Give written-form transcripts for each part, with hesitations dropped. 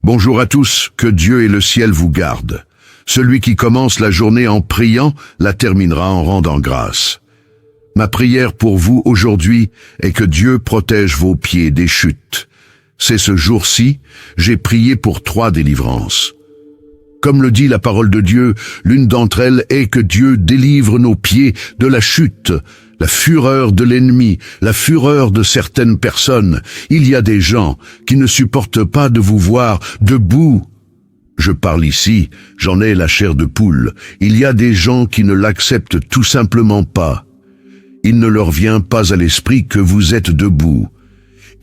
Bonjour à tous, que Dieu et le ciel vous gardent. Celui qui commence la journée en priant la terminera en rendant grâce. Ma prière pour vous aujourd'hui est que Dieu protège vos pieds des chutes. C'est ce jour-ci, j'ai prié pour 3 délivrances. Comme le dit la parole de Dieu, l'une d'entre elles est que Dieu délivre nos pieds de la chute, la fureur de l'ennemi, la fureur de certaines personnes. Il y a des gens qui ne supportent pas de vous voir debout. Je parle ici, j'en ai la chair de poule. Il y a des gens qui ne l'acceptent tout simplement pas. Il ne leur vient pas à l'esprit que vous êtes debout.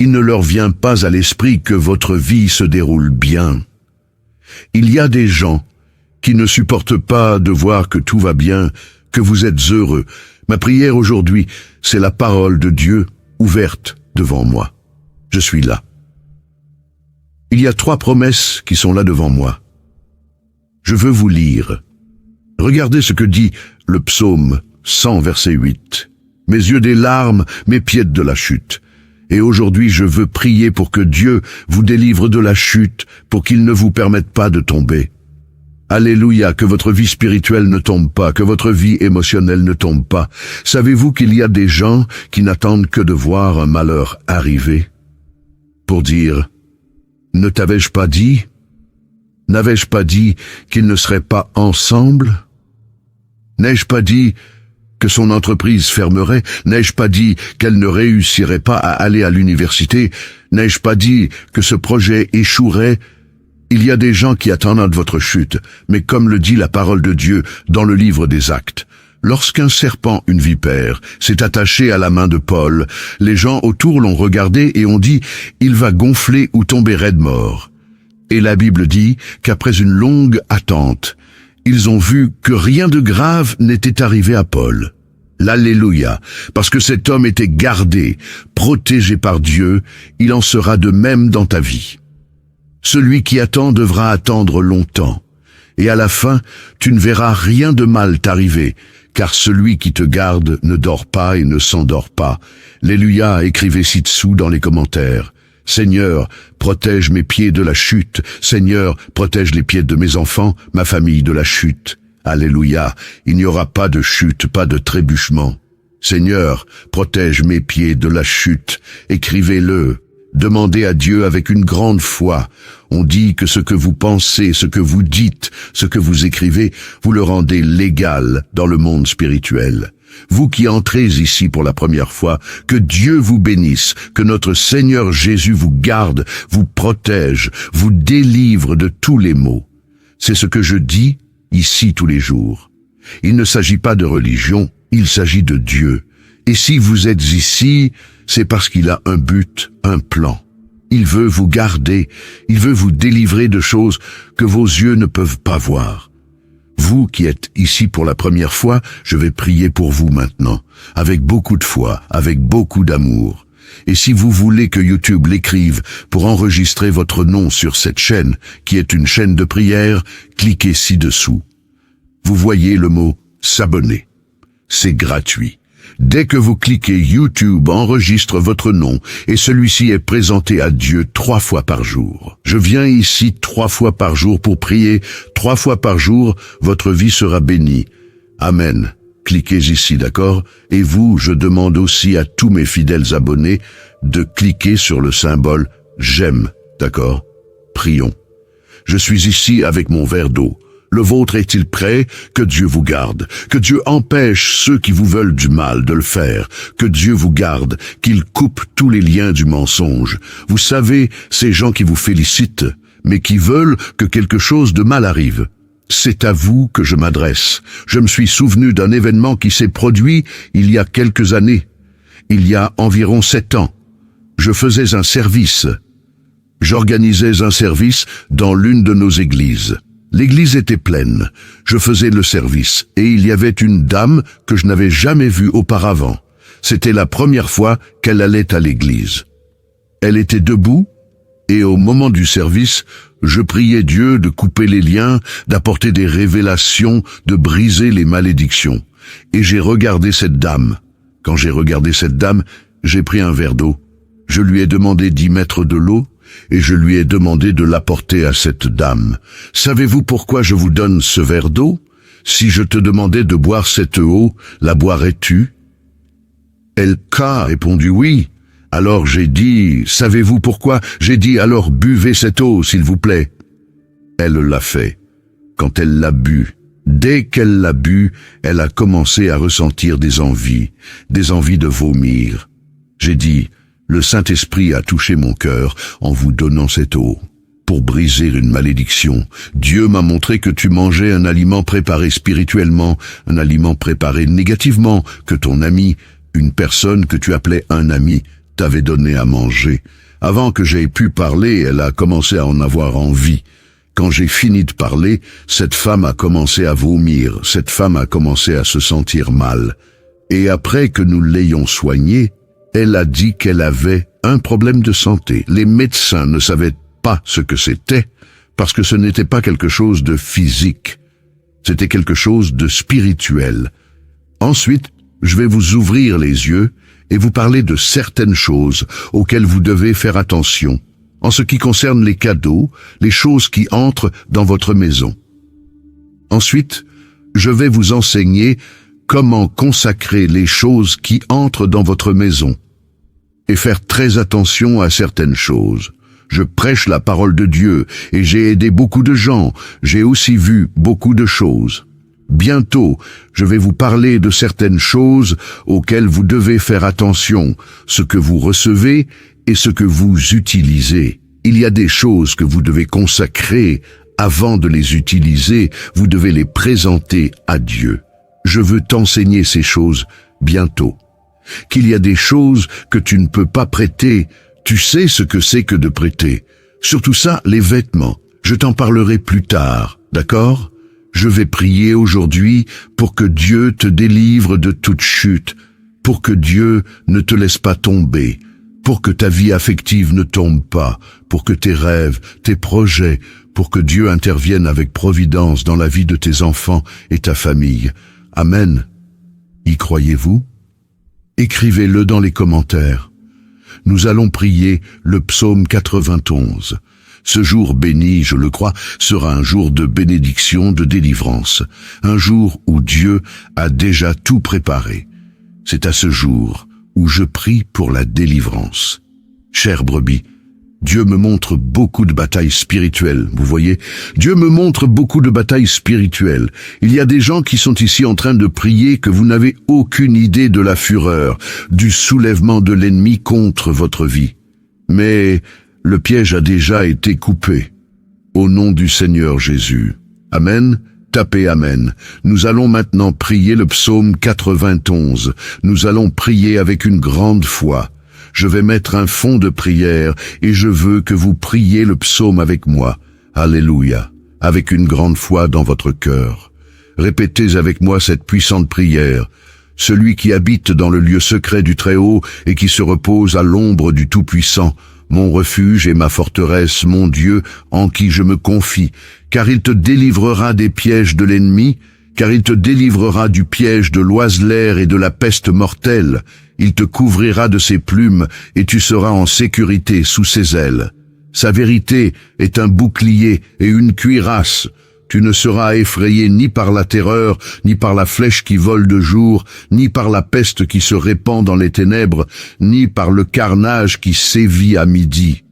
Il ne leur vient pas à l'esprit que votre vie se déroule bien. Il y a des gens qui ne supportent pas de voir que tout va bien, que vous êtes heureux. Ma prière aujourd'hui, c'est la parole de Dieu ouverte devant moi. Je suis là. Il y a 3 promesses qui sont là devant moi. Je veux vous lire. Regardez ce que dit le psaume 100, verset 8. Mes yeux des larmes, mes pieds de la chute. Et aujourd'hui, je veux prier pour que Dieu vous délivre de la chute, pour qu'il ne vous permette pas de tomber. Alléluia, que votre vie spirituelle ne tombe pas, que votre vie émotionnelle ne tombe pas. Savez-vous qu'il y a des gens qui n'attendent que de voir un malheur arriver pour dire « Ne t'avais-je pas dit ? N'avais-je pas dit qu'ils ne seraient pas ensemble ? N'ai-je pas dit que son entreprise fermerait? N'ai-je pas dit qu'elle ne réussirait pas à aller à l'université? N'ai-je pas dit que ce projet échouerait? Il y a des gens qui attendent votre chute, mais comme le dit la parole de Dieu dans le livre des Actes, lorsqu'un serpent, une vipère, s'est attaché à la main de Paul, les gens autour l'ont regardé et ont dit « Il va gonfler ou tomber raide mort ». Et la Bible dit qu'après une longue attente, ils ont vu que rien de grave n'était arrivé à Paul. L'Alléluia, parce que cet homme était gardé, protégé par Dieu, il en sera de même dans ta vie. Celui qui attend devra attendre longtemps, et à la fin, tu ne verras rien de mal t'arriver, car celui qui te garde ne dort pas et ne s'endort pas. Alléluia, écrivez ci-dessous dans les commentaires. Seigneur, protège mes pieds de la chute. Seigneur, protège les pieds de mes enfants, ma famille de la chute. Alléluia, il n'y aura pas de chute, pas de trébuchement. Seigneur, protège mes pieds de la chute. Écrivez-le. Demandez à Dieu avec une grande foi. On dit que ce que vous pensez, ce que vous dites, ce que vous écrivez, vous le rendez légal dans le monde spirituel. Vous qui entrez ici pour la première fois, que Dieu vous bénisse, que notre Seigneur Jésus vous garde, vous protège, vous délivre de tous les maux. C'est ce que je dis ici tous les jours. Il ne s'agit pas de religion, il s'agit de Dieu. Et si vous êtes ici, c'est parce qu'il a un but, un plan. Il veut vous garder, il veut vous délivrer de choses que vos yeux ne peuvent pas voir. Vous qui êtes ici pour la première fois, je vais prier pour vous maintenant, avec beaucoup de foi, avec beaucoup d'amour. Et si vous voulez que YouTube l'écrive pour enregistrer votre nom sur cette chaîne, qui est une chaîne de prière, cliquez ci-dessous. Vous voyez le mot « s'abonner ». C'est gratuit. Dès que vous cliquez, YouTube enregistre votre nom et celui-ci est présenté à Dieu 3 fois par jour. Je viens ici 3 fois par jour pour prier. 3 fois par jour, votre vie sera bénie. Amen. Cliquez ici, d'accord? Et vous, je demande aussi à tous mes fidèles abonnés de cliquer sur le symbole « J'aime », d'accord? Prions. Je suis ici avec mon verre d'eau. Le vôtre est-il prêt? Que Dieu vous garde. Que Dieu empêche ceux qui vous veulent du mal de le faire. Que Dieu vous garde, qu'il coupe tous les liens du mensonge. Vous savez, ces gens qui vous félicitent, mais qui veulent que quelque chose de mal arrive. C'est à vous que je m'adresse. Je me suis souvenu d'un événement qui s'est produit il y a quelques années. Il y a environ 7 ans. Je faisais un service. J'organisais un service dans l'une de nos églises. L'église était pleine. Je faisais le service et il y avait une dame que je n'avais jamais vue auparavant. C'était la première fois qu'elle allait à l'église. Elle était debout et au moment du service, je priais Dieu de couper les liens, d'apporter des révélations, de briser les malédictions. Et j'ai regardé cette dame. Quand j'ai regardé cette dame, j'ai pris un verre d'eau. Je lui ai demandé d'y mettre de l'eau et je lui ai demandé de l'apporter à cette dame. Savez-vous pourquoi je vous donne ce verre d'eau? Si je te demandais de boire cette eau, la boirais-tu? Elle a répondu oui. Alors j'ai dit, savez-vous pourquoi? J'ai dit, alors buvez cette eau, s'il vous plaît. Elle l'a fait. Quand elle l'a bu, dès qu'elle l'a bu, elle a commencé à ressentir des envies de vomir. J'ai dit, le Saint-Esprit a touché mon cœur en vous donnant cette eau. Pour briser une malédiction, Dieu m'a montré que tu mangeais un aliment préparé spirituellement, un aliment préparé négativement, que ton ami, une personne que tu appelais un ami, t'avait donné à manger. Avant que j'aie pu parler, elle a commencé à en avoir envie. Quand j'ai fini de parler, cette femme a commencé à vomir, cette femme a commencé à se sentir mal. Et après que nous l'ayons soignée, elle a dit qu'elle avait un problème de santé. Les médecins ne savaient pas ce que c'était, parce que ce n'était pas quelque chose de physique, c'était quelque chose de spirituel. Ensuite, je vais vous ouvrir les yeux et vous parler de certaines choses auxquelles vous devez faire attention, en ce qui concerne les cadeaux, les choses qui entrent dans votre maison. Ensuite, je vais vous enseigner comment consacrer les choses qui entrent dans votre maison et faire très attention à certaines choses. Je prêche la parole de Dieu et j'ai aidé beaucoup de gens, j'ai aussi vu beaucoup de choses. Bientôt, je vais vous parler de certaines choses auxquelles vous devez faire attention, ce que vous recevez et ce que vous utilisez. Il y a des choses que vous devez consacrer avant de les utiliser, vous devez les présenter à Dieu. Je veux t'enseigner ces choses bientôt. Qu'il y a des choses que tu ne peux pas prêter, tu sais ce que c'est que de prêter. Surtout ça, les vêtements. Je t'en parlerai plus tard, d'accord? Je vais prier aujourd'hui pour que Dieu te délivre de toute chute, pour que Dieu ne te laisse pas tomber, pour que ta vie affective ne tombe pas, pour que tes rêves, tes projets, pour que Dieu intervienne avec providence dans la vie de tes enfants et ta famille. Amen. Y croyez-vous? Écrivez-le dans les commentaires. Nous allons prier le psaume 91. Ce jour béni, je le crois, sera un jour de bénédiction, de délivrance, un jour où Dieu a déjà tout préparé. C'est à ce jour où je prie pour la délivrance. Chère brebis, Dieu me montre beaucoup de batailles spirituelles, vous voyez? Dieu me montre beaucoup de batailles spirituelles. Il y a des gens qui sont ici en train de prier que vous n'avez aucune idée de la fureur, du soulèvement de l'ennemi contre votre vie. Mais le piège a déjà été coupé. Au nom du Seigneur Jésus. Amen. Tapez Amen. Nous allons maintenant prier le psaume 91. Nous allons prier avec une grande foi. Je vais mettre un fond de prière et je veux que vous priez le psaume avec moi. Alléluia. Avec une grande foi dans votre cœur. Répétez avec moi cette puissante prière. Celui qui habite dans le lieu secret du Très-Haut et qui se repose à l'ombre du Tout-Puissant, mon refuge et ma forteresse, mon Dieu, en qui je me confie, car il te délivrera des pièges de l'ennemi, car il te délivrera du piège de l'oiseleur et de la peste mortelle. Il te couvrira de ses plumes, et tu seras en sécurité sous ses ailes. Sa vérité est un bouclier et une cuirasse. Tu ne seras effrayé ni par la terreur, ni par la flèche qui vole de jour, ni par la peste qui se répand dans les ténèbres, ni par le carnage qui sévit à midi.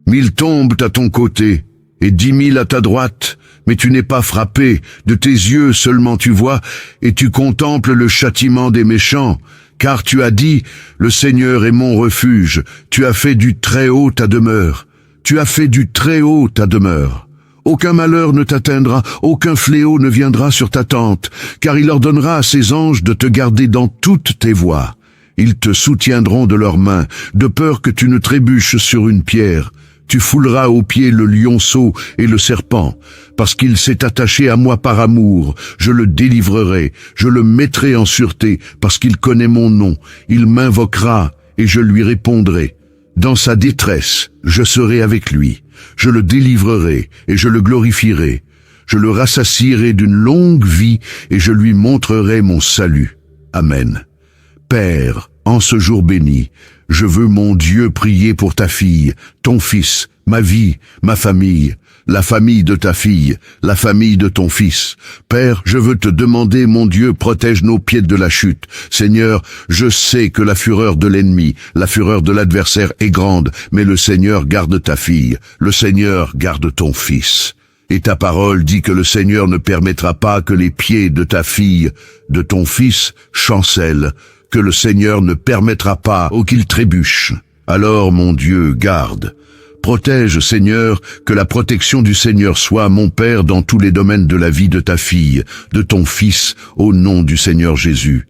1000 tombent à ton côté, et 10 000 à ta droite, mais tu n'es pas frappé, de tes yeux seulement tu vois, et tu contemples le châtiment des méchants, car tu as dit, le Seigneur est mon refuge, tu as fait du Très-Haut ta demeure, tu as fait du Très-Haut ta demeure. Aucun malheur ne t'atteindra, aucun fléau ne viendra sur ta tente, car il ordonnera à ses anges de te garder dans toutes tes voies. Ils te soutiendront de leurs mains, de peur que tu ne trébuches sur une pierre. Tu fouleras aux pieds le lionceau et le serpent, parce qu'il s'est attaché à moi par amour. Je le délivrerai, je le mettrai en sûreté, parce qu'il connaît mon nom. Il m'invoquera, et je lui répondrai. Dans sa détresse, je serai avec lui. Je le délivrerai et je le glorifierai. Je le rassasierai d'une longue vie et je lui montrerai mon salut. Amen. Père, En ce jour béni, je veux, mon Dieu, prier pour ta fille, ton fils, ma vie, ma famille, la famille de ta fille, la famille de ton fils. Père, je veux te demander, mon Dieu, protège nos pieds de la chute. Seigneur, je sais que la fureur de l'ennemi, la fureur de l'adversaire est grande, mais le Seigneur garde ta fille, le Seigneur garde ton fils. Et ta parole dit que le Seigneur ne permettra pas que les pieds de ta fille, de ton fils, chancellent, que le Seigneur ne permettra pas qu'il trébuche. Alors, mon Dieu, garde. Protège, Seigneur, que la protection du Seigneur soit, mon Père, dans tous les domaines de la vie de ta fille, de ton fils, au nom du Seigneur Jésus.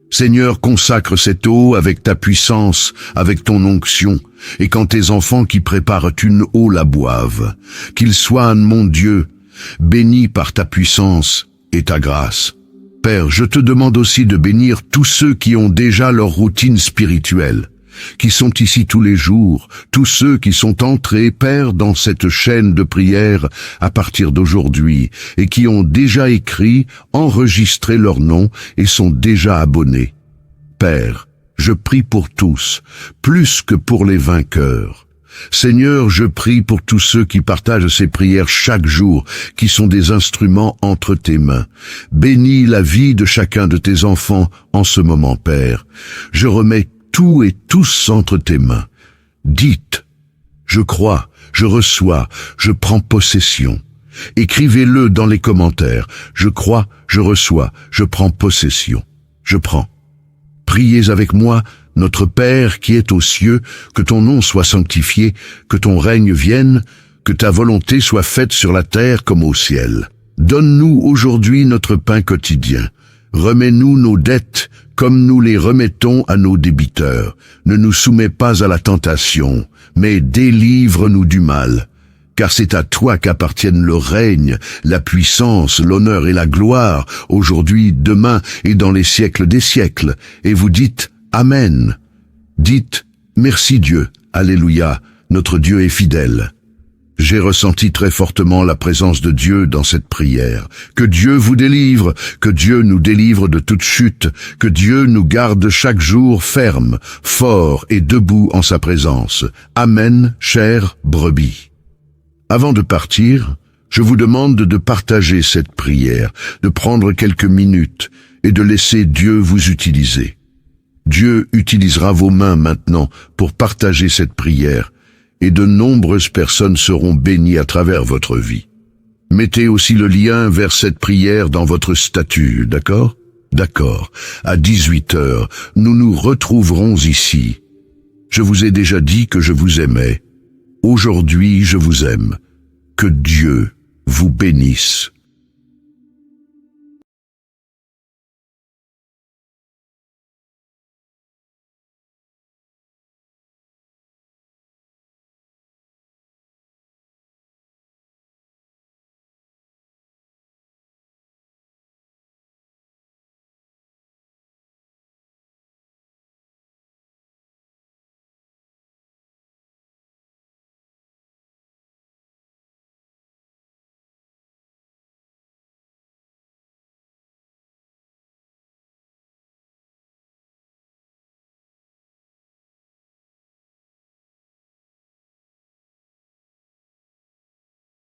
Seigneur, consacre cette eau avec ta puissance, avec ton onction, et quand tes enfants qui préparent une eau la boivent, qu'ils soient, mon Dieu, bénis par ta puissance et ta grâce. Père, je te demande aussi de bénir tous ceux qui ont déjà leur routine spirituelle, qui sont ici tous les jours, tous ceux qui sont entrés, Père, dans cette chaîne de prière à partir d'aujourd'hui, et qui ont déjà écrit, enregistré leur nom et sont déjà abonnés. Père, je prie pour tous, plus que pour les vainqueurs. Seigneur, je prie pour tous ceux qui partagent ces prières chaque jour, qui sont des instruments entre tes mains. Bénis la vie de chacun de tes enfants en ce moment, Père. Je remets tout et tous entre tes mains. Dites, je crois, je reçois, je prends possession. Écrivez-le dans les commentaires. Je crois, je reçois, je prends possession. Je prends. Priez avec moi, notre Père qui es aux cieux, que ton nom soit sanctifié, que ton règne vienne, que ta volonté soit faite sur la terre comme au ciel. Donne-nous aujourd'hui notre pain quotidien. Remets-nous nos dettes comme nous les remettons à nos débiteurs. Ne nous soumets pas à la tentation, mais délivre-nous du mal. Car c'est à toi qu'appartiennent le règne, la puissance, l'honneur et la gloire, aujourd'hui, demain et dans les siècles des siècles. Et vous dites Amen. Dites merci Dieu, Alléluia, notre Dieu est fidèle. J'ai ressenti très fortement la présence de Dieu dans cette prière. Que Dieu vous délivre, que Dieu nous délivre de toute chute, que Dieu nous garde chaque jour ferme, fort et debout en sa présence. Amen, chère brebis. Avant de partir, je vous demande de partager cette prière, de prendre quelques minutes et de laisser Dieu vous utiliser. Dieu utilisera vos mains maintenant pour partager cette prière, et de nombreuses personnes seront bénies à travers votre vie. Mettez aussi le lien vers cette prière dans votre statut, d'accord? D'accord. À 18h, nous nous retrouverons ici. Je vous ai déjà dit que je vous aimais. Aujourd'hui, je vous aime. Que Dieu vous bénisse.